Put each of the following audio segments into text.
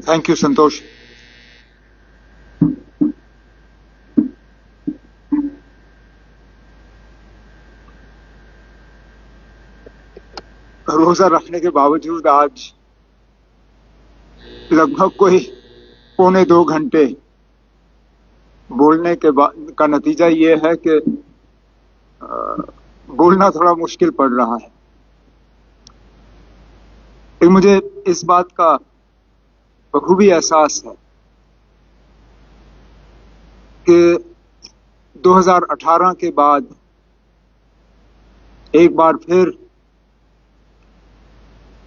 Thank you संतोष। रोजा रखने के बावजूद आज लगभग कोई 1.25 घंटे बोलने के बाद का नतीजा ये है कि बोलना थोड़ा मुश्किल पड़ रहा है। लेकिन मुझे इस बात का बखूबी एहसास है कि 2018 के बाद एक बार फिर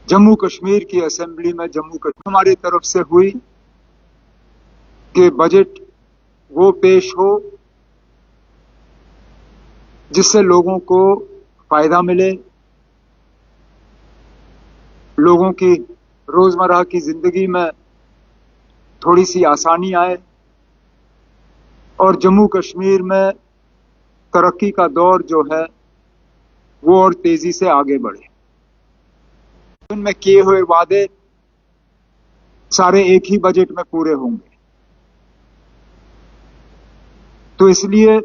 जम्मू कश्मीर की असेंबली में जम्मू कश्मीर हमारी तरफ से हुई कि बजट वो पेश हो जिससे लोगों को फायदा मिले, लोगों की रोजमर्रा की जिंदगी में थोड़ी सी आसानी आए और जम्मू कश्मीर में तरक्की का दौर जो है वो और तेजी से आगे बढ़े। उनमें किए हुए वादे सारे एक ही बजट में पूरे होंगे। तो इसलिए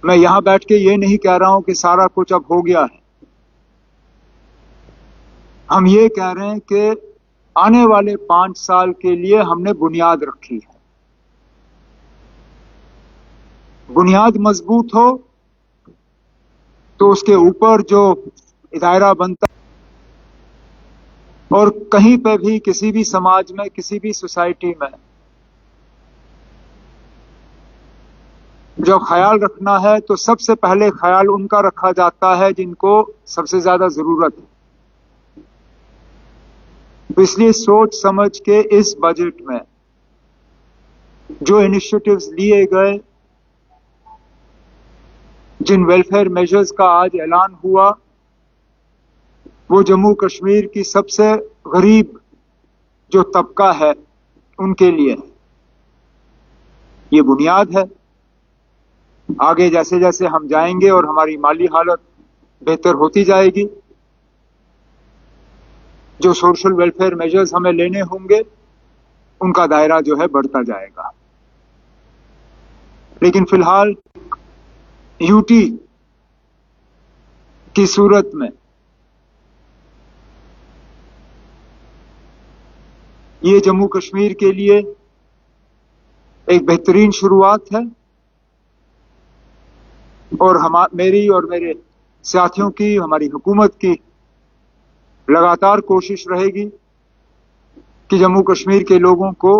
मैं यहां बैठ के ये नहीं कह रहा हूं कि सारा कुछ अब हो गया है। हम ये कह रहे हैं कि आने वाले 5 साल के लिए हमने बुनियाद रखी है। बुनियाद मजबूत हो तो उसके ऊपर जो दायरा बनता और कहीं पे भी किसी भी समाज में किसी भी सोसाइटी में जो ख्याल रखना है तो सबसे पहले ख्याल उनका रखा जाता है जिनको सबसे ज्यादा जरूरत है। तो इसलिए सोच समझ के इस बजट में जो इनिशिएटिव्स लिए गए, जिन वेलफेयर मेजर्स का आज ऐलान हुआ, वो जम्मू कश्मीर की सबसे गरीब जो तबका है उनके लिए ये बुनियाद है। आगे जैसे जैसे हम जाएंगे और हमारी माली हालत बेहतर होती जाएगी, जो सोशल वेलफेयर मेजर्स हमें लेने होंगे उनका दायरा जो है बढ़ता जाएगा। लेकिन फिलहाल यूटी की सूरत में ये जम्मू कश्मीर के लिए एक बेहतरीन शुरुआत है और मेरी और मेरे साथियों की, हमारी हुकूमत की लगातार कोशिश रहेगी कि जम्मू कश्मीर के लोगों को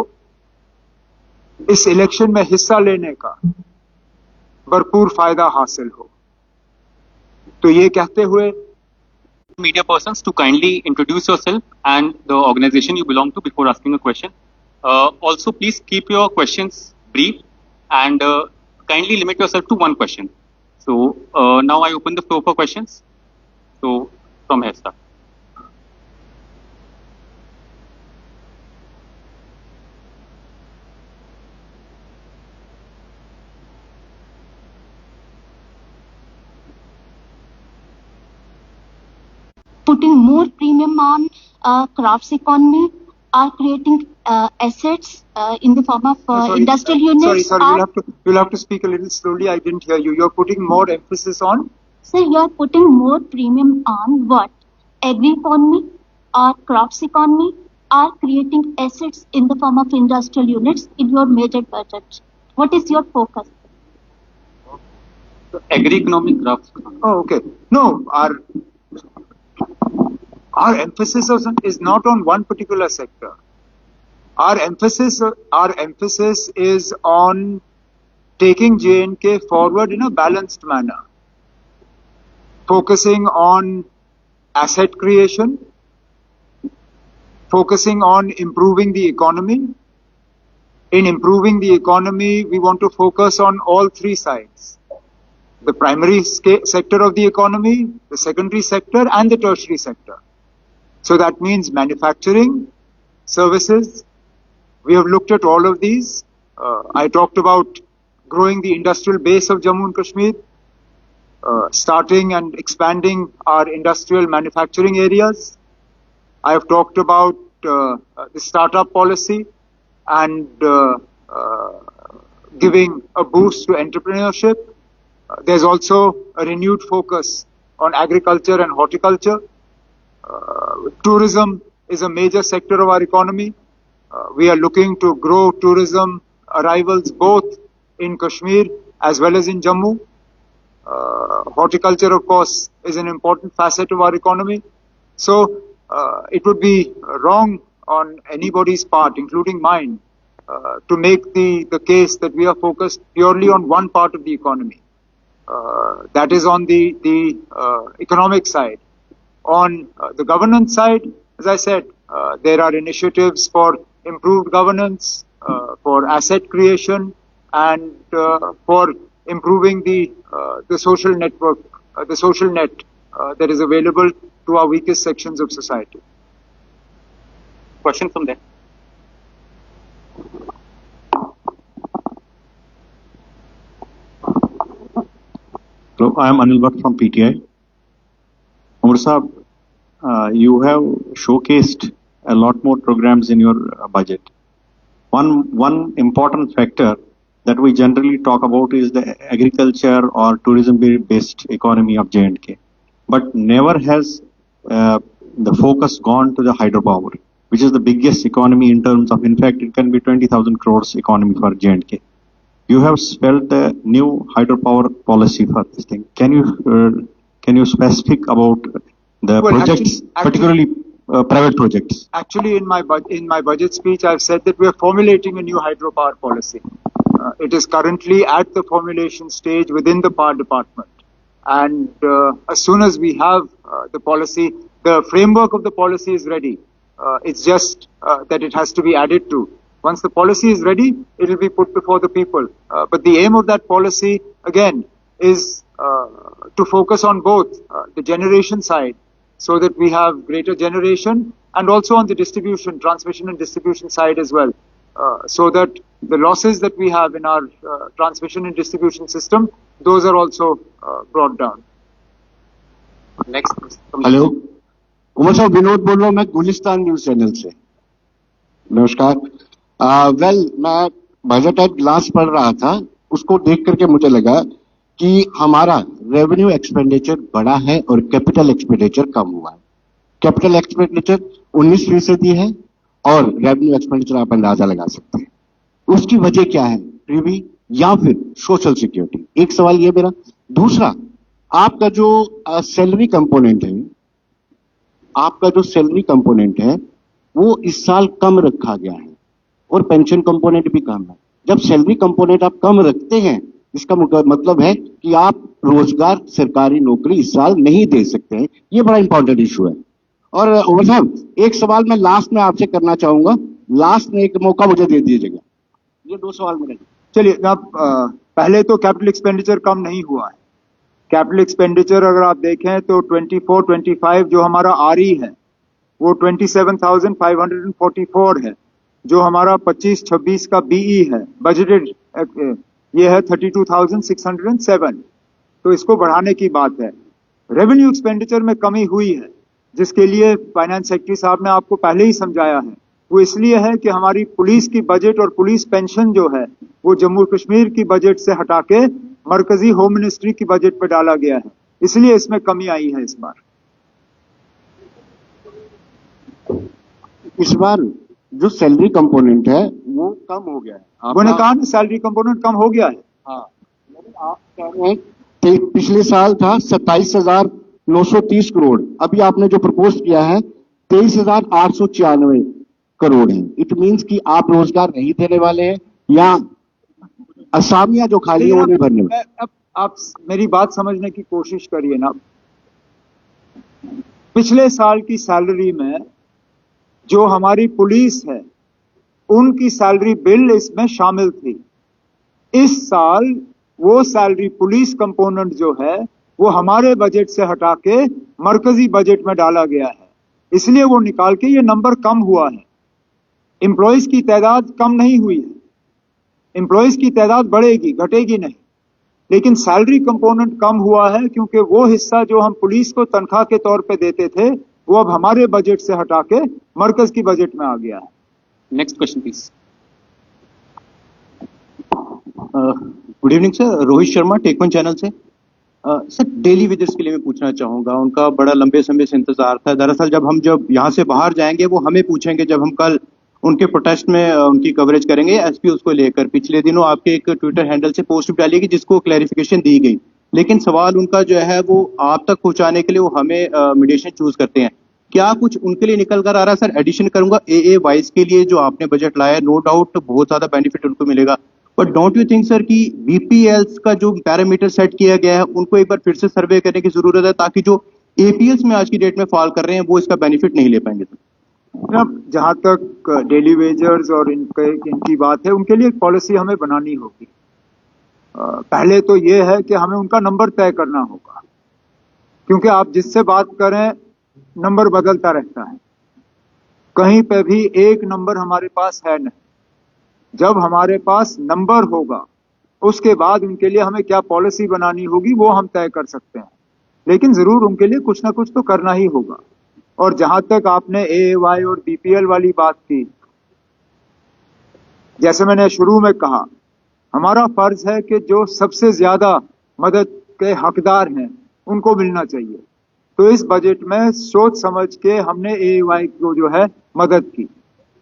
इस इलेक्शन में हिस्सा लेने का भरपूर फायदा हासिल हो। तो ये कहते हुए media persons to kindly introduce yourself and the organization you belong to before asking a question. Also, please keep your questions brief and kindly limit yourself to one question. So now I open the floor for questions. So from here, start. Putting more premium on crafts economy or creating assets in the form of industrial units. Sorry, you'll have to speak a little slowly. I didn't hear you. You're putting more emphasis on? Sir, you're putting more premium on what? Agri economy or crafts economy or creating assets in the form of industrial units in your major budget. What is your focus? Agri economy, crafts economy. Oh, okay. No, our emphasis is not on one particular sector. Our emphasis is on taking J&K forward in a balanced manner, focusing on asset creation, focusing on improving the economy. In improving the economy, we want to focus on all three sides: the primary sector of the economy, the secondary sector, and the tertiary sector. So that means manufacturing, services. We have looked at all of these. I talked about growing the industrial base of Jammu and Kashmir, starting and expanding our industrial manufacturing areas. I have talked about the startup policy and giving a boost to entrepreneurship. There's also a renewed focus on agriculture and horticulture. Tourism is a major sector of our economy. We are looking to grow tourism arrivals both in Kashmir as well as in Jammu. Horticulture, of course, is an important facet of our economy. So it would be wrong on anybody's part, including mine, to make the case that we are focused purely on one part of the economy. That is on the economic side. On the governance side, as I said, there are initiatives for improved governance, for asset creation, and for improving the social network, the social net that is available to our weakest sections of society. Question from there. Hello, I am Anil Bhatt from PTI. Umar Sahab, you have showcased a lot more programs in your budget. One important factor that we generally talk about is the agriculture or tourism-based economy of J&K. But never has the focus gone to the hydropower, which is the biggest economy in terms of, in fact, it can be 20,000 crores economy for J&K. You have spelled the new hydropower policy for this thing. Can you specific about the projects, particularly private projects? Actually, in my budget speech, I've said that we are formulating a new hydropower policy. It is currently at the formulation stage within the Power Department. And as soon as we have the policy, the framework of the policy is ready. It's just that it has to be added to. Once the policy is ready, it will be put before the people. But the aim of that policy, again, is to focus on both the generation side, so that we have greater generation, and also on the distribution, transmission and distribution side as well, so that the losses that we have in our transmission and distribution system, those are also brought down. Next. Hello, Umar sahab Vinod बोल रहा हूँ मैं Gulistan news channel से। नमस्कार। मैं budget eight glance पढ़ रहा था, उसको देख करके मुझे लगा कि हमारा रेवेन्यू एक्सपेंडिचर बढ़ा है और कैपिटल एक्सपेंडिचर कम हुआ है। कैपिटल एक्सपेंडिचर 19% है और रेवेन्यू एक्सपेंडिचर आप अंदाजा लगा सकते हैं। उसकी वजह क्या है, प्रीवी या फिर सोशल सिक्योरिटी? एक सवाल ये मेरा। दूसरा, आपका जो सैलरी कंपोनेंट है वो इस साल कम रखा गया है और पेंशन कंपोनेंट भी कम है। जब सैलरी कंपोनेंट आप कम रखते हैं, इसका मतलब है कि आप रोजगार, सरकारी नौकरी इस साल नहीं दे सकते हैं। ये बड़ा इंपॉर्टेंट इशू है। और उमर साहब, एक सवाल मैं लास्ट में आपसे करना चाहूंगा, लास्ट में एक मौका मुझे दे दीजिएगा। ये 2 सवाल मेरे। चलिए, अब पहले तो कैपिटल एक्सपेंडिचर कम नहीं हुआ है। कैपिटल एक्सपेंडिचर अगर आप देखें तो 24-25 जो हमारा आरई है वो 27,544 है। जो हमारा 25-26 का बीई है बजटेड, ये है 32,607। तो इसको बढ़ाने की बात है। रेवेन्यू एक्सपेंडिचर में कमी हुई है, जिसके लिए फाइनेंस सेक्रेटरी साहब ने आपको पहले ही समझाया है। वो इसलिए है कि हमारी पुलिस की बजट और पुलिस पेंशन जो है वो जम्मू कश्मीर की बजट से हटा के मरकजी होम मिनिस्ट्री की बजट पर डाला गया है, इसलिए इसमें कमी आई है इस बार। इस बार जो सैलरी कंपोनेंट है वो कम हो गया है। मैंने कहा ना, सैलरी कंपोनेंट कम हो गया है। हाँ, आप कह रहे हैं कि पिछले साल था 27,930 करोड़, अभी आपने जो प्रपोज किया है 23,896 करोड़ है। इट मींस कि आप रोजगार नहीं देने वाले हैं या असामियां जो खाली है वो नहीं भरने वाले। अब आप मेरी बात समझने की कोशिश करिए ना। पिछले साल की सैलरी में जो हमारी पुलिस है उनकी सैलरी बिल इसमें शामिल थी। इस साल वो सैलरी पुलिस कंपोनेंट जो है वो हमारे बजट से हटा के मरकजी बजट में डाला गया है, इसलिए वो निकाल के ये नंबर कम हुआ है। एम्प्लॉयज की तादाद कम नहीं हुई है, एम्प्लॉयज की तादाद बढ़ेगी, घटेगी नहीं। लेकिन सैलरी कंपोनेंट कम हुआ है क्योंकि वो हिस्सा जो हम पुलिस को तनख्वाह के तौर पे देते थे वो अब हमारे बजट से हटा के मरकज की बजट में आ गया है। Next question, please. Good evening sir, Rohit Sharma tech one channel से। सर डेली विजिट्स के लिए मैं पूछना चाहूंगा, उनका बड़ा लंबे समय से इंतजार था। दरअसल जब यहाँ से बाहर जाएंगे वो हमें पूछेंगे जब हम कल उनके प्रोटेस्ट में उनकी कवरेज करेंगे एसपी उसको लेकर। पिछले दिनों आपके एक ट्विटर हैंडल से पोस्ट डाली गई जिसको क्लैरिफिकेशन दी गई, लेकिन सवाल उनका जो है वो आप तक पहुंचाने के लिए वो हमें मीडिएशन चूज करते हैं। क्या कुछ उनके लिए निकल कर आ रहा है? सर एडिशन करूंगा AA वाइज के लिए जो आपने बजट लाया है, नो डाउट बहुत ज्यादा बेनिफिट उनको मिलेगा, but don't you think sir कि बीपीएल्स का जो पैरामीटर सेट किया गया है उनको एक बार फिर से सर्वे करने की जरूरत है, ताकि जो एपीएल्स में आज की डेट में फॉल कर रहे हैं वो इसका बेनिफिट नहीं ले पाएंगे? अब जहां तक डेली वेजर्स और इनकी बात है, उनके लिए एक पॉलिसी हमें बनानी होगी। पहले तो ये है कि हमें उनका नंबर तय करना होगा, क्योंकि आप जिससे बात करें नंबर बदलता रहता है, कहीं पे भी एक नंबर हमारे पास है नहीं। जब हमारे पास नंबर होगा उसके बाद उनके लिए हमें क्या पॉलिसी बनानी होगी वो हम तय कर सकते हैं, लेकिन जरूर उनके लिए कुछ ना कुछ तो करना ही होगा। और जहां तक आपने AAY और BPL वाली बात की, जैसे मैंने शुरू में कहा, हमारा फर्ज है कि जो सबसे ज्यादा मदद के हकदार हैं उनको मिलना चाहिए। तो इस बजट में सोच समझ के हमने AAY को जो है मदद की।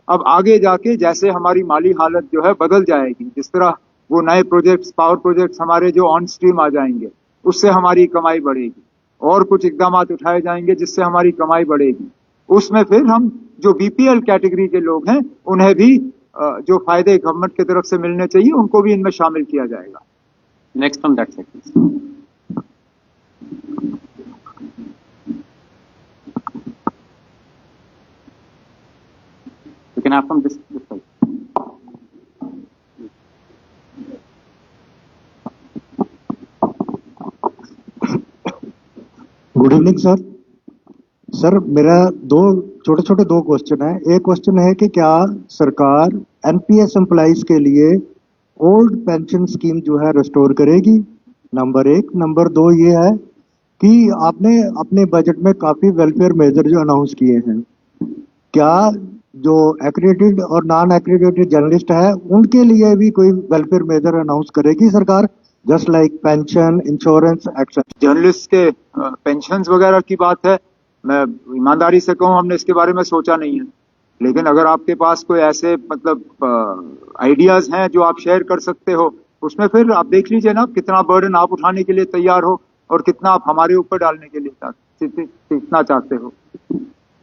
अब आगे जाके जैसे हमारी माली हालत जो है बदल जाएगी, जिस तरह वो नए प्रोजेक्ट्स, पावर प्रोजेक्ट्स हमारे जो ऑन स्ट्रीम आ जाएंगे, उससे हमारी कमाई बढ़ेगी, और कुछ इकदाम उठाए जाएंगे जिससे हमारी कमाई बढ़ेगी। उसमें फिर हम जो BPL कैटेगरी के लोग हैं उन्हें भी जो फायदे गवर्नमेंट की तरफ से मिलने चाहिए उनको भी इनमें शामिल किया जाएगा। Next from that side, please. You can have from this side. Good evening sir. Sir मेरा छोटे छोटे दो क्वेश्चन है। एक क्वेश्चन है कि क्या सरकार एनपीएस एम्प्लॉइज के लिए ओल्ड पेंशन स्कीम जो है रिस्टोर करेगी? नंबर एक। नंबर दो ये है कि आपने अपने बजट में काफी वेलफेयर मेजर जो अनाउंस किए हैं, क्या जो एक्रेडिटेड और नॉन एक्रेडिटेड जर्नलिस्ट है उनके लिए भी कोई वेलफेयर मेजर अनाउंस करेगी सरकार, just like pension, insurance etcetera? Journalist के पेंशन्स वगैरह की बात है, मैं ईमानदारी से कहूँ हमने इसके बारे में सोचा नहीं है, लेकिन अगर आपके पास कोई ऐसे मतलब आइडियाज हैं जो आप शेयर कर सकते हो, उसमें फिर आप देख लीजिए ना कितना बर्डन आप उठाने के लिए तैयार हो और कितना आप हमारे ऊपर डालने के लिए कितना चाहते हो।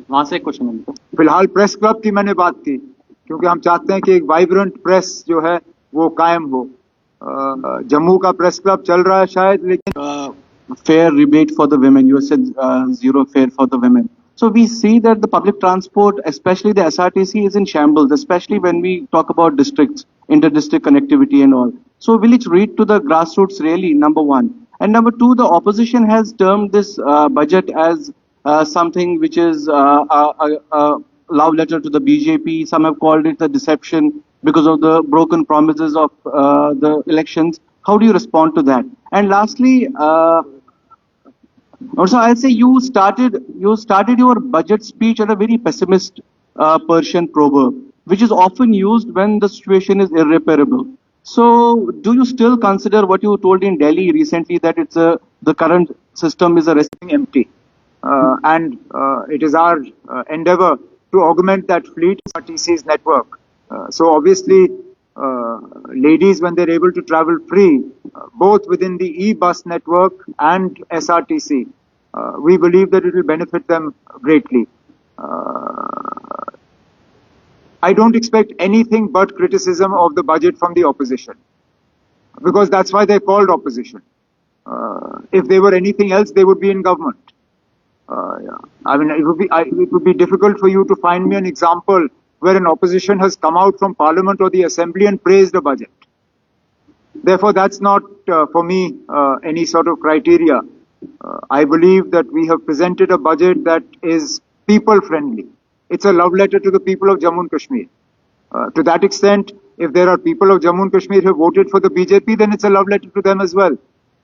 वहां से एक क्वेश्चन है। फिलहाल प्रेस क्लब की मैंने बात की, क्योंकि हम चाहते हैं कि एक वाइब्रेंट प्रेस जो है वो कायम हो। जम्मू का प्रेस क्लब चल रहा है शायद, लेकिन fair rebate for the women. You said zero fare for the women. So we see that the public transport, especially the SRTC, is in shambles, especially when we talk about districts, inter-district connectivity and all. So will it reach to the grassroots really, number one? And number two, the opposition has termed this budget as something which is a love letter to the BJP. Some have called it a deception because of the broken promises of the elections. How do you respond to that? And lastly, also I'll say you started your budget speech at a very pessimist Persian proverb, which is often used when the situation is irreparable. So do you still consider what you told in Delhi recently, that the current system is a resting empty, and it is our endeavor to augment that fleet RTC's network. So obviously ladies, when they're able to travel free, both within the e-bus network and SRTC, we believe that it will benefit them greatly. I don't expect anything but criticism of the budget from the opposition, because that's why they're called opposition. If they were anything else, they would be in government. I mean, it would be difficult for you to find me an example where an opposition has come out from parliament or the assembly and praised a budget. Therefore, that's not for me any sort of criteria. I believe that we have presented a budget that is people friendly. It's a love letter to the people of Jammu and Kashmir. To that extent, if there are people of Jammu and Kashmir who voted for the BJP, then it's a love letter to them as well.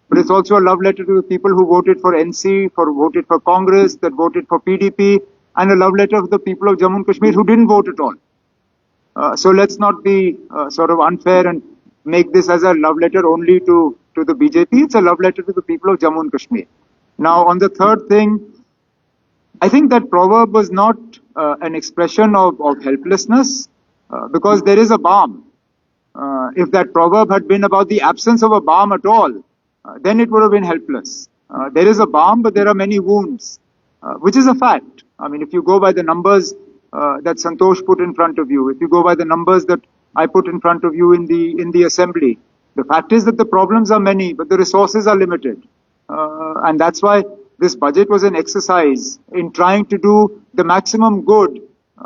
But it's also a love letter to the people who voted for NC, voted for Congress, that voted for PDP, and a love letter for the people of Jammu and Kashmir who didn't vote at all. So let's not be sort of unfair and make this as a love letter only to the BJP. It's a love letter to the people of Jammu and Kashmir. Now, on the third thing, I think that proverb was not an expression of helplessness because there is a balm. If that proverb had been about the absence of a balm at all, then it would have been helpless. There is a balm, but there are many wounds, which is a fact. I mean, if you go by the numbers that Santosh put in front of you, if you go by the numbers that I put in front of you in the assembly, the fact is that the problems are many, but the resources are limited. And that's why this budget was an exercise in trying to do the maximum good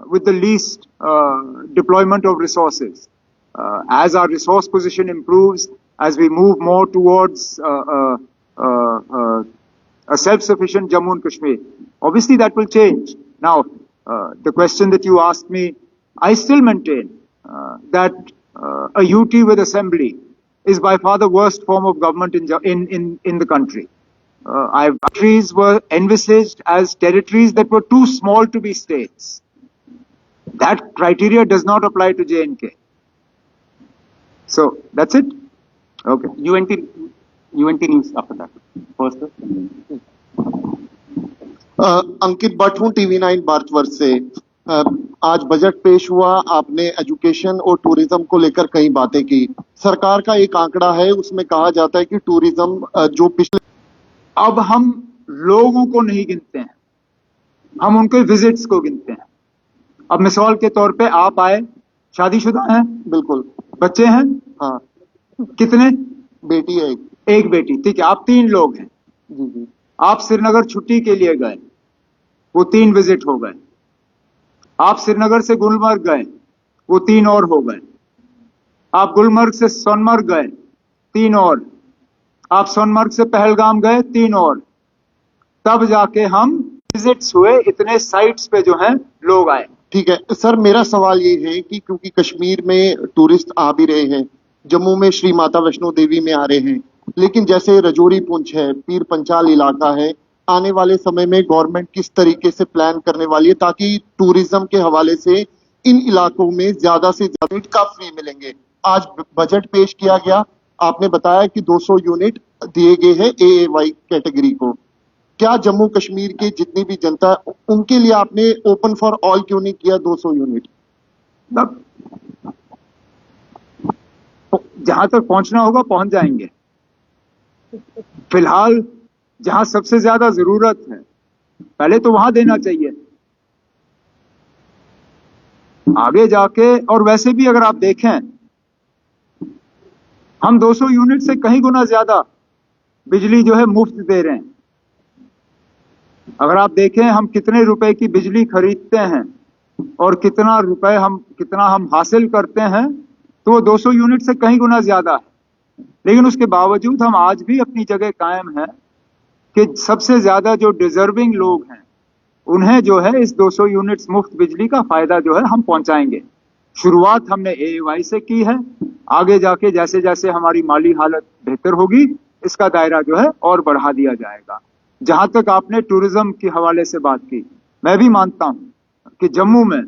with the least deployment of resources. As our resource position improves, as we move more towards a self-sufficient Jammu and Kashmir, obviously that will change. Now, the question that you asked me, I still maintain that a UT with assembly is by far the worst form of government in the country. Territories were envisaged as territories that were too small to be states. That criteria does not apply to J&K. So that's it. Okay. UNT news after that. First. अंकित भट्ट हूं TV9 Bharatvarsh से। आज budget पेश हुआ, आपने education और tourism को लेकर कई बातें की। सरकार का एक आंकड़ा है, उसमें कहा जाता है कि टूरिज्म जो पिछले अब हम लोगों को नहीं गिनते हैं, हम उनके विजिट्स को गिनते हैं। अब मिसाल के तौर पे आप आए, शादीशुदा हैं? बिल्कुल। बच्चे हैं? हाँ। कितने? बेटी है एक बेटी। ठीक है, आप 3 लोग हैं। जी जी। आप श्रीनगर छुट्टी के लिए गए, वो 3 विजिट हो गए। आप श्रीनगर से गुलमर्ग गए, वो 3 और हो गए। आप गुलमर्ग से सोनमर्ग गए, 3 और। आप सोनमर्ग से पहलगाम गए, 3 और। तब जाके हम विजिट्स हुए, इतने साइट्स पे जो हैं लोग आए। ठीक है सर, मेरा सवाल ये है कि क्योंकि कश्मीर में टूरिस्ट आ भी रहे हैं, जम्मू में श्री माता वैष्णो देवी में आ रहे हैं, लेकिन जैसे रजौरी पुंछ है, पीर पंचाल इलाका है, आने वाले समय में गवर्नमेंट किस तरीके से प्लान करने वाली है ताकि टूरिज्म के हवाले से इन इलाकों में ज्यादा से ज्यादा यूनिट कब फ्री मिलेंगे? आज बजट पेश किया गया, आपने बताया कि 200 यूनिट दिए गए हैं AAY कैटेगरी को। क्या जम्मू कश्मीर की जितनी भी जनता, उनके लिए आपने ओपन फॉर ऑल क्यों नहीं किया 200 यूनिट? जहां तक पहुंचना होगा पहुंच जाएंगे। फिलहाल जहां सबसे ज्यादा जरूरत है, पहले तो वहां देना चाहिए। आगे जाके, और वैसे भी अगर आप देखें, हम 200 यूनिट से कहीं गुना ज्यादा बिजली जो है मुफ्त दे रहे हैं। अगर आप देखें हम कितने रुपए की बिजली खरीदते हैं और कितना हम हासिल करते हैं, तो वो 200 यूनिट से कहीं गुना ज्यादा है। लेकिन उसके बावजूद हम आज भी अपनी जगह कायम हैं कि सबसे ज्यादा जो डिजर्विंग लोग हैं उन्हें जो है इस 200 यूनिट्स मुफ्त बिजली का फायदा जो है हम पहुंचाएंगे। शुरुआत हमने AAY से की है, आगे जाके जैसे जैसे हमारी माली हालत बेहतर होगी, इसका दायरा जो है और बढ़ा दिया जाएगा। जहां तक आपने टूरिज्म के हवाले से बात की, मैं भी मानता हूं कि जम्मू में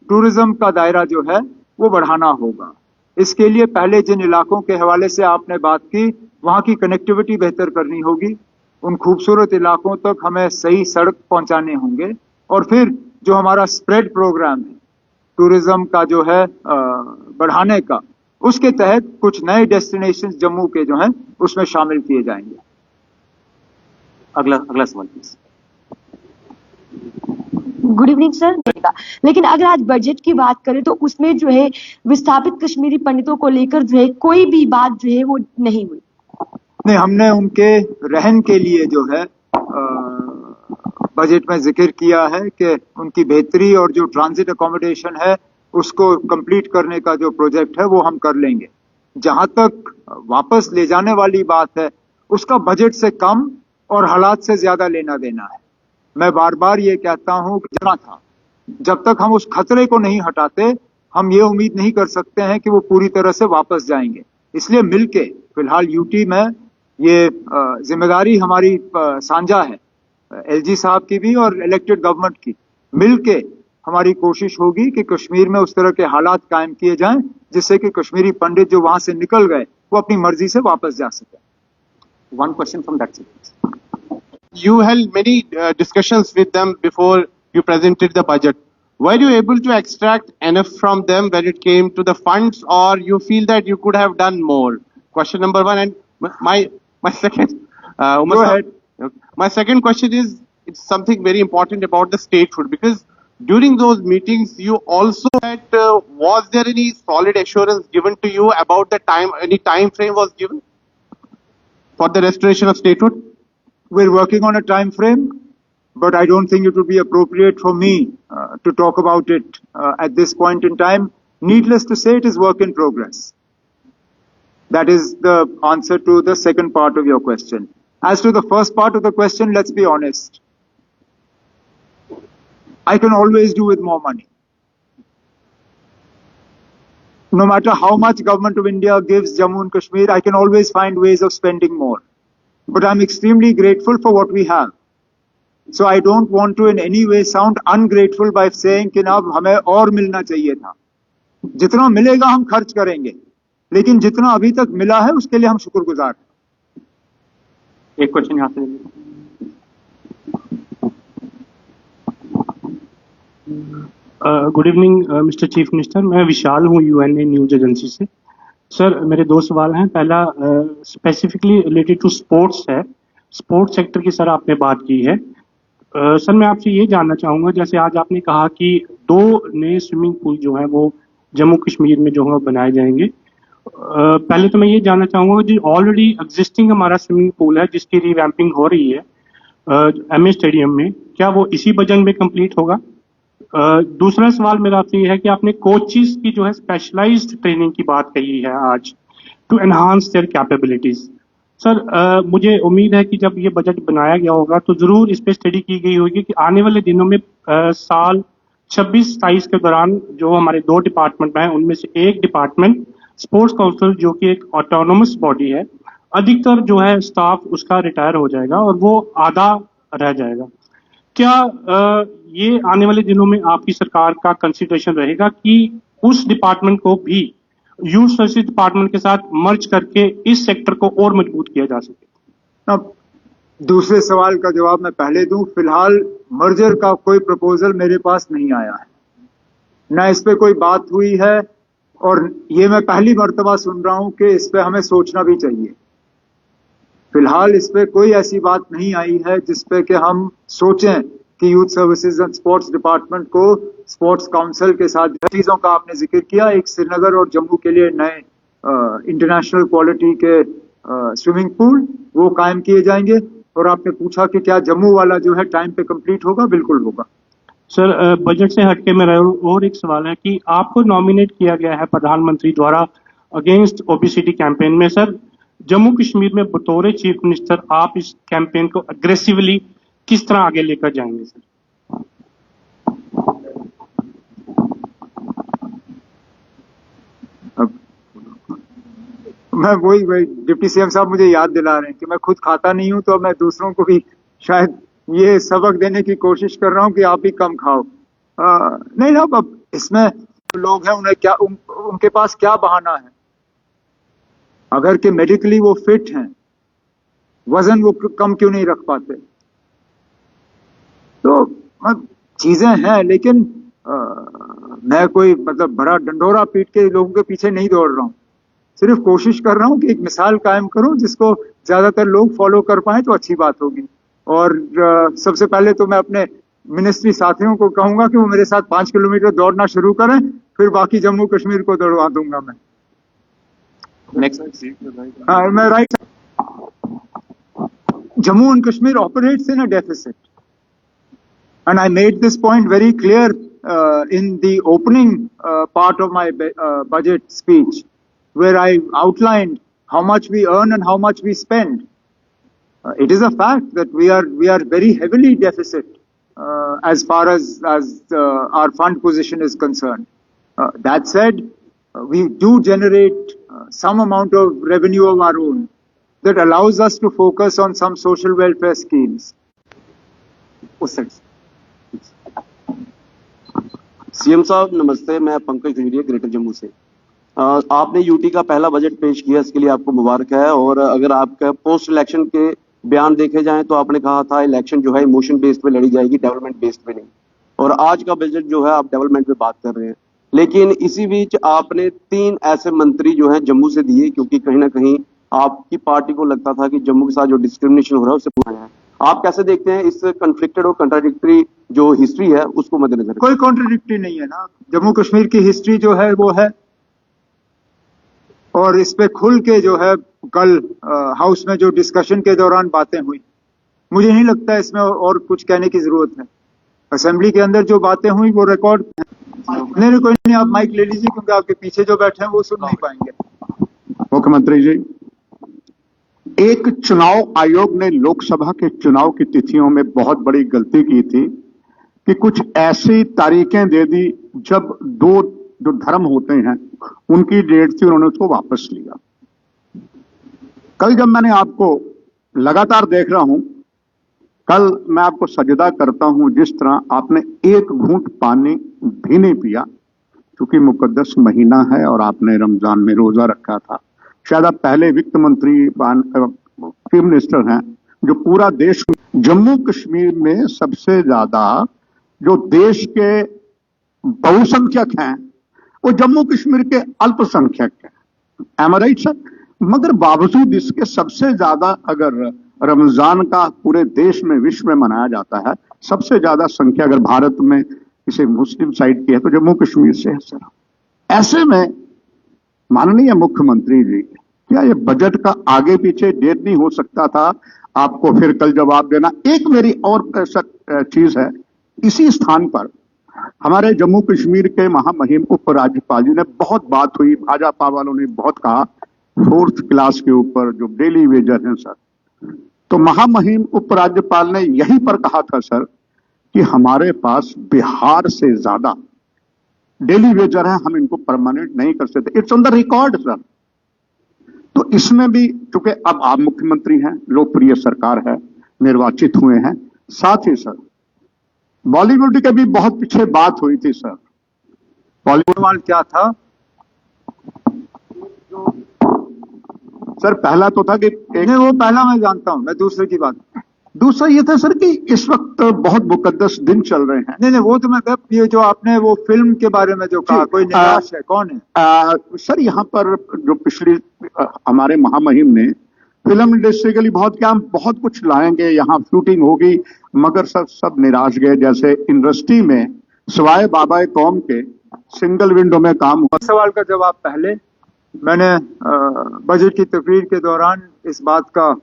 टूरिज्म का दायरा जो है वो बढ़ाना होगा। इसके लिए पहले जिन इलाकों के हवाले से आपने बात की, वहां की कनेक्टिविटी बेहतर करनी होगी। उन खूबसूरत इलाकों तक हमें सही सड़क पहुंचाने होंगे, और फिर जो हमारा स्प्रेड प्रोग्राम है टूरिज्म का जो है बढ़ाने का, उसके तहत कुछ नए डेस्टिनेशन जम्मू के जो हैं उसमें शामिल किए जाएंगे। अगला सवाल प्लीज। Good evening sir. लेकिन अगर आज बजट की बात करें तो उसमें जो है विस्थापित कश्मीरी पंडितों को लेकर जो है कोई भी बात जो है वो नहीं हुई। नहीं, हमने उनके रहन के लिए जो है बजट में जिक्र किया है कि उनकी बेहतरी और जो ट्रांजिट अकोमोडेशन है उसको कंप्लीट करने का जो प्रोजेक्ट है वो हम कर लेंगे। जहां तक वापस ले जाने वाली बात है, उसका बजट से कम और हालात से ज्यादा लेना देना है। मैं बार बार ये कहता हूं कि जना था, जब तक हम उस खतरे को नहीं हटाते, हम ये उम्मीद नहीं कर सकते हैं कि वो पूरी तरह से वापस जाएंगे। इसलिए मिलके फिलहाल यूटी में ये जिम्मेदारी हमारी साझा है, LG साहब की भी और इलेक्टेड गवर्नमेंट की, मिलके हमारी कोशिश होगी कि कश्मीर में उस तरह के हालात कायम किए जाएं जिससे कि कश्मीरी पंडित जो वहां से निकल गए वो अपनी मर्जी से वापस जा सके. One question from that side. You held many discussions with them before you presented the budget. Were you able to extract enough from them when it came to the funds, or you feel that you could have done more? Question number one. And my second, Go ahead. My second question is, it's something very important about the statehood, because during those meetings you also had, was there any solid assurance given to you about the time, any time frame was given for the restoration of statehood? We're working on a time frame, but I don't think it would be appropriate for me to talk about it at this point in time. Needless to say, it is work in progress. That is the answer to the second part of your question. As to the first part of the question, let's be honest. I can always do with more money. No matter how much Government of India gives Jammu and Kashmir, I can always find ways of spending more. But I'm extremely grateful for what we have. So I don't want to in any way sound ungrateful by saying कि ना हमें और मिलना चाहिए था. जितना मिलेगा हम खर्च करेंगे, लेकिन जितना अभी तक मिला है उसके लिए हम शुक्रगुजार हैं. एक क्वेश्चन यहाँ से. Good evening mister chief minister, मैं विशाल हूँ यूएनए न्यूज एजेंसी से. सर मेरे दो सवाल हैं. पहला स्पेसिफिकली रिलेटेड टू स्पोर्ट्स है. स्पोर्ट्स सेक्टर की सर आपने बात की है. सर मैं आपसे ये जानना चाहूँगा, जैसे आज आपने कहा कि 2 नए स्विमिंग पूल जो हैं वो जम्मू कश्मीर में जो है बनाए जाएंगे. पहले तो मैं ये जानना चाहूँगा जो ऑलरेडी एग्जिस्टिंग हमारा स्विमिंग पूल है जिसकी रिवैम्पिंग हो रही है एमए स्टेडियम में, क्या वो इसी बजट में कंप्लीट होगा? दूसरा सवाल मेरा आपसे ये है कि आपने कोचेस की जो है स्पेशलाइज्ड ट्रेनिंग की बात कही है आज, to enhance their capabilities. Sir मुझे उम्मीद है कि जब ये बजट बनाया गया होगा तो जरूर इस पे स्टडी की गई होगी कि आने वाले दिनों में साल 26-27 के दौरान जो हमारे 2 डिपार्टमेंट हैं उनमें से एक डिपार्टमेंट स्पोर्ट्स काउंसिल जो कि एक ऑटोनोमस बॉडी है, अधिकतर जो है स्टाफ उसका रिटायर हो जाएगा और वो आधा रह जाएगा. क्या ये आने वाले दिनों में आपकी सरकार का कंसिडरेशन रहेगा कि उस डिपार्टमेंट को भी यूथ सर्विस डिपार्टमेंट के साथ मर्ज करके इस सेक्टर को और मजबूत किया जा सके? अब दूसरे सवाल का जवाब मैं पहले दूं. फिलहाल मर्जर का कोई प्रपोजल मेरे पास नहीं आया है, न इस पे कोई बात हुई है, और ये मैं पहली मर्तबा सुन रहा हूं कि इस पे हमें सोचना भी चाहिए. फिलहाल इस पे कोई ऐसी बात नहीं आई है जिस पे कि हम सोचें कि youth services and sports department को स्पोर्ट्स काउंसिल के साथ चीजों का आपने जिक्र किया. एक श्रीनगर और जम्मू के लिए नए इंटरनेशनल क्वालिटी के स्विमिंग पूल वो कायम किए जाएंगे. और आपने पूछा कि क्या जम्मू वाला जो है टाइम पे कंप्लीट होगा? बिल्कुल होगा. सर बजट से हटके मेरा और एक सवाल है कि आपको नॉमिनेट किया गया है प्रधानमंत्री द्वारा अगेंस्ट ओबेसिटी कैंपेन में. सर जम्मू कश्मीर में बतौर चीफ मिनिस्टर आप इस कैंपेन को अग्रेसिवली किस तरह आगे लेकर जाएंगे? सर मैं वही डिप्टी सीएम साहब मुझे याद दिला रहे हैं कि मैं खुद खाता नहीं हूं, तो मैं दूसरों को भी शायद ये सबक देने की कोशिश कर रहा हूं कि आप भी कम खाओ. नहीं ना, अब इसमें लोग हैं उन्हें क्या उनके पास क्या बहाना है? अगर कि मेडिकली वो फिट हैं, वजन वो कम क्यों नहीं रख पाते? तो चीजें हैं, लेकिन मैं कोई मतलब बड़ा डंडोरा पीट के लोगों के पीछे नहीं दौड़ रहा हूं. सिर्फ कोशिश कर रहा हूं कि एक मिसाल कायम करूं जिसको ज्यादातर लोग फॉलो कर पाए तो अच्छी बात होगी. और सबसे पहले तो मैं अपने मिनिस्ट्री साथियों को कहूंगा कि वो मेरे साथ 5 किलोमीटर दौड़ना शुरू करें, फिर बाकी जम्मू कश्मीर को दौड़वा दूंगा मैं. मैं right. Jammu and Kashmir operates in a deficit, and I made this point very clear in the opening part of my budget speech, where I outlined how much we earn and how much we spend. It is a fact that we are very heavily deficit as far as our fund position is concerned. That said, we do generate some amount of revenue of our own that allows us to focus on some social welfare schemes. CM साहब नमस्ते, मैं Pankaj Khajuria greater Jammu से। आपने UT का पहला budget पेश किया, इसके लिए आपको मुबारक है। और अगर आपका पोस्ट इलेक्शन के बयान देखे जाएं तो आपने कहा था इलेक्शन जो है इमोशन बेस्ड पे लड़ी जाएगी, डेवलपमेंट बेस्ड पे नहीं। और आज का बजट जो है आप डेवलपमेंट पे बात कर रहे हैं, लेकिन इसी बीच आपने 3 ऐसे मंत्री जो है जम्मू से दिए, क्योंकि कहीं ना कहीं आपकी पार्टी को लगता था कि जम्मू के साथ जो डिस्क्रिमिनेशन हो रहा है उससे पूरा है। आप कैसे देखते हैं इस कन्फ्लिक्टेड और कंट्राडिक्टरी जो हिस्ट्री है उसको मद्देनजर? कोई कॉन्ट्रडिक्टरी नहीं है ना, जम्मू कश्मीर की हिस्ट्री जो है वो है, और इस पे खुल के जो है कल हाउस में जो डिस्कशन के दौरान बातें हुई, मुझे नहीं लगता इसमें और कुछ कहने की जरूरत है। असेंबली के अंदर जो बातें हुई वो रिकॉर्ड नहीं, कोई नहीं, आप माइक ले लीजिए क्योंकि आपके पीछे जो बैठे हैं वो सुन नहीं पाएंगे। मुख्यमंत्री जी, एक चुनाव आयोग ने लोकसभा के चुनाव की तिथियों में बहुत बड़ी गलती की थी कि कुछ ऐसी तारीखें दे दी जब 2 जो धर्म होते हैं उनकी डेट थी, उन्होंने उसको वापस लिया। कल जब मैंने आपको लगातार देख रहा हूं, कल मैं आपको सजदा करता हूं जिस तरह आपने एक घूंट पानी भी नहीं पिया, क्योंकि मुकद्दस महीना है और आपने रमजान में रोजा रखा था। शायद आप पहले वित्त मंत्री चीफ मिनिस्टर हैं जो पूरा देश, जम्मू कश्मीर में सबसे ज्यादा जो देश के बहुसंख्यक हैं वो जम्मू कश्मीर के अल्पसंख्यक हैं। एम आई राइट सर? मगर बावजूद इसके सबसे ज्यादा अगर रमजान का पूरे देश में विश्व में मनाया जाता है, सबसे ज्यादा संख्या अगर भारत में किसी मुस्लिम साइड की है तो जम्मू कश्मीर से है सर। ऐसे में माननीय मुख्यमंत्री जी, क्या ये बजट का आगे पीछे डेट नहीं हो सकता था? आपको फिर कल जवाब देना। एक मेरी और चीज है, इसी स्थान पर हमारे जम्मू कश्मीर के महामहिम उपराज्यपाल जी ने बहुत बात हुई, भाजपा वालों ने बहुत कहा 4th क्लास के ऊपर जो डेली वेजर हैं सर, तो महामहिम उपराज्यपाल ने यहीं पर कहा था सर कि हमारे पास बिहार से ज्यादा डेली वेजर हैं, हम इनको परमानेंट नहीं कर सकते। It's on the record sir. तो इसमें भी चूंकि अब आप मुख्यमंत्री हैं, लोकप्रिय सरकार है, निर्वाचित हुए हैं, साथ ही सर बॉलीवुड के भी बहुत पीछे बात हुई थी सर। बॉलीवुड क्या था सर? पहला तो था कि नहीं, वो पहला मैं जानता हूं, मैं दूसरे की बात। दूसरा ये था सर कि इस वक्त बहुत मुकद्दस दिन चल रहे हैं। नहीं, वो तो मैं, ये जो आपने वो फिल्म के बारे में जो कहा, कोई निराश है, कौन है? सर यहाँ पर जो पिछली हमारे महामहिम ने फिल्म इंडस्ट्री के लिए बहुत कुछ लाएंगे, यहाँ शूटिंग होगी, मगर सर सब निराश गए। जैसे इंडस्ट्री में सवाए बाबा कौम के सिंगल विंडो में काम हुआ। सवाल का जवाब पहले मैंने बजट की तकरीर के दौरान इस बात का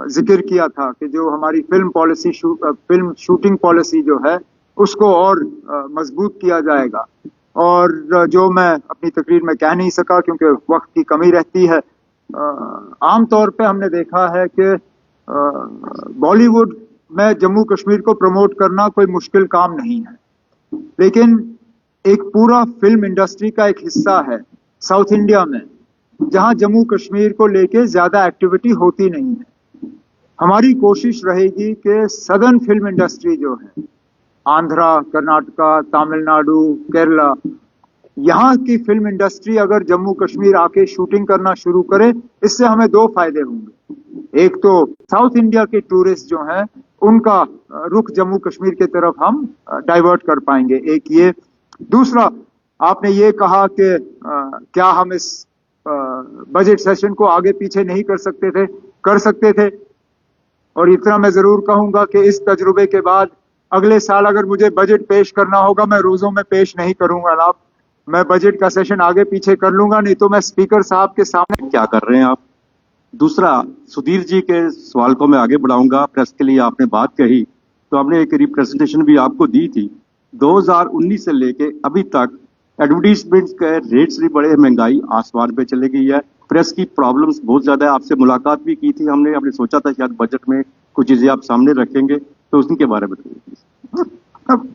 जिक्र किया था कि जो हमारी फिल्म शूटिंग पॉलिसी जो है उसको और मजबूत किया जाएगा। और जो मैं अपनी तकरीर में कह नहीं सका क्योंकि वक्त की कमी रहती है, आमतौर पे हमने देखा है कि बॉलीवुड में जम्मू कश्मीर को प्रमोट करना कोई मुश्किल काम नहीं है, लेकिन एक पूरा फिल्म इंडस्ट्री का एक हिस्सा है साउथ इंडिया में जहां जम्मू कश्मीर को लेके ज्यादा एक्टिविटी होती नहीं है। हमारी कोशिश रहेगी कि सदर्न फिल्म इंडस्ट्री जो है, आंध्रा, कर्नाटका, तमिलनाडु, केरला, यहाँ की फिल्म इंडस्ट्री अगर जम्मू कश्मीर आके शूटिंग करना शुरू करे, इससे हमें 2 फायदे होंगे। एक तो साउथ इंडिया के टूरिस्ट जो हैं उनका रुख जम्मू कश्मीर की तरफ हम डाइवर्ट कर पाएंगे, एक ये। दूसरा, आपने ये कहा कि क्या हम इस बजट सेशन को आगे पीछे नहीं कर सकते थे? कर सकते थे। और इतना मैं जरूर कहूंगा कि इस तजुर्बे के बाद अगले साल अगर मुझे बजट पेश करना होगा, मैं रोजों में पेश नहीं करूंगा ना, मैं बजट का सेशन आगे पीछे कर लूंगा, नहीं तो मैं स्पीकर साहब के सामने। क्या कर रहे हैं आप? दूसरा, सुधीर जी के सवाल को मैं आगे बढ़ाऊंगा। प्रेस के लिए आपने बात कही तो आपने एक रिप्रेजेंटेशन भी आपको दी थी। 2019 से लेके अभी तक एडवर्टीजमेंट के रेट्स भी बढ़े, महंगाई आसमान पे चली गई है, प्रेस की प्रॉब्लम्स बहुत ज्यादा है। आपसे मुलाकात भी की थी हमने सोचा था शायद बजट में कुछ चीजें आप सामने रखेंगे, तो उनके बारे में बताइए। अब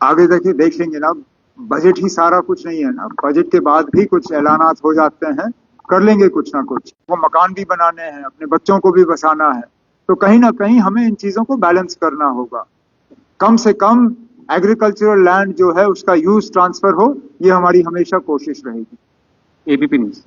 आगे देख लेंगे ना, बजट ही सारा कुछ नहीं है ना, बजट के बाद भी कुछ ऐलानात हो जाते हैं, कर लेंगे कुछ ना कुछ। वो मकान भी बनाने हैं, अपने बच्चों को भी बसाना है, तो कहीं ना कहीं हमें इन चीजों को बैलेंस करना होगा। कम से कम एग्रीकल्चरल लैंड जो है उसका यूज ट्रांसफर हो, ये हमारी हमेशा कोशिश रहेगी। ABP news.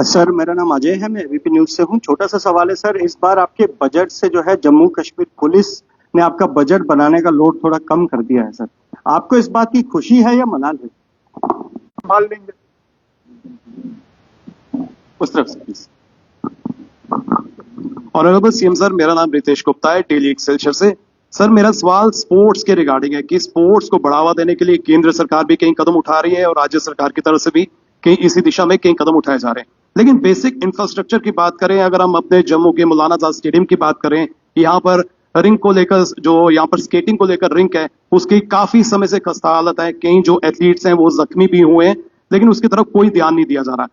सर मेरा नाम अजय है, मैं एबीपी न्यूज से हूँ। छोटा सा सवाल है सर, इस बार आपके बजट से जो है जम्मू कश्मीर पुलिस ने आपका बजट बनाने का लोड थोड़ा कम कर दिया है सर, आपको इस बात की खुशी है या मलाल है? संभाल लेंगे उस तरफ से प्लीज। ऑनरेबल सीएम सर, मेरा नाम रितेश गुप्ता है, डेली एक्सेलसियर से। सर मेरा सवाल स्पोर्ट्स के रिगार्डिंग है कि स्पोर्ट्स को बढ़ावा देने के लिए केंद्र सरकार भी कई कदम उठा रही है और राज्य सरकार की तरफ से भी कई इसी दिशा में कई कदम उठाए जा रहे हैं, लेकिन बेसिक इंफ्रास्ट्रक्चर की बात करें, अगर हम अपने जम्मू के मौलाना आजाद स्टेडियम की बात करें, यहाँ पर रिंग को लेकर, जो यहाँ पर स्केटिंग को लेकर रिंग है, उसकी काफी समय से खस्ता हालत है, कई जो एथलीट्स हैं वो जख्मी भी हुए हैं, लेकिन उसकी तरफ कोई ध्यान नहीं दिया जा रहा।